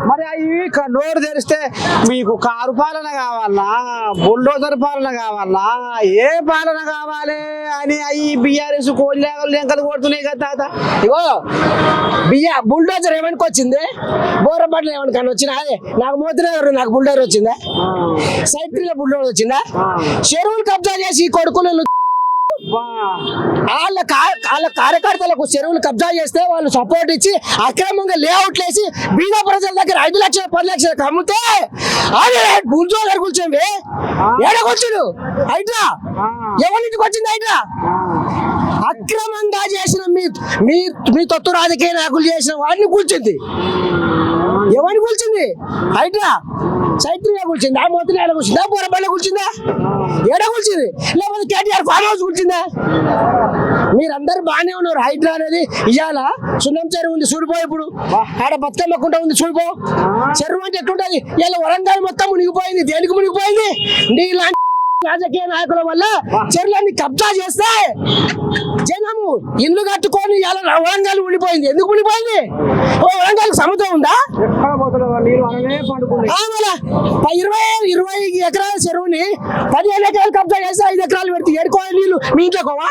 మరి అవి నోరు తెరిస్తే మీకు కారు పాలన కావాలా, బుల్డోజర్ పాలన కావాలా, ఏ పాలన కావాలి అని అవి బిఆర్ఎస్ కోళ్ళేగలు లెంకలు కొడుతున్నాయి కదా తాత. ఇగో బుల్డోజర్ ఏమనికి వచ్చింది, బోరపట్ల ఏమనికన్నా వచ్చినా, అదే నాకు మోతినగర్ నాకు బుల్డోజర్ వచ్చిందా, సైత్రిలో బుల్డోజర్ వచ్చిందా, చెరువులు కబ్జా చేసి కొడుకులు వాళ్ళ కార్యకర్తలకు చెరువులు కబ్జా చేస్తే వాళ్ళు సపోర్ట్ ఇచ్చి అక్రమంగా లేఅవుట్లు వేసి బీద ప్రజల దగ్గర 5 లక్షలు 10 లక్షలకు అమ్మితే అదే బుల్డోజర్ కూర్చోండి. ఏడకొచ్చుడు హైడ్రా ఎవరింటికి వచ్చింది హైడ్రా? అక్రమంగా చేసిన మీ తొత్తు రాజకీయ నాయకులు చేసిన వాడిని కూర్చుంది. ఎవరిని కూర్చుంది? హైడ్రా చైత్రిగా కూర్చుంది, ఆ మోతినేడ కూర్చుందా, బోరబల్ల కూర్చుందా, ఏడ కూర్చుంది? లేకపోతే కేటీఆర్ ఫామ్ హౌస్ కూర్చుందా? మీరందరూ బాగానే ఉన్నారు. హైడ్రా అనేది ఇవాళ సున్నం చెరువు ఉంది చూడిపో, ఇప్పుడు ఆడ బతుకమ్మకుంటా ఉంది చూడిపో. చెరువు అంటే ఎట్లుంటది? ఇలా వరంగల్ మొత్తం మునిగిపోయింది. దేనికి మునిగిపోయింది? నీలాంటి రాజకీయ నాయకుల వల్ల చెరువులన్నీ కబ్జా చేస్తే జనము ఇల్లు కట్టుకొని ఇలా వరంగల్ ఉండిపోయింది. ఎందుకు ఉండిపోయింది? వరంగల్ సముద్రం ఉందా? 20 ఎకరాల చెరువుని 15 ఎకరాలు కబ్జా చేస్తే 5 ఎకరాలు పెడితే ఏడుకోవాలి నీళ్ళు మీ ఇంట్లోకోవా?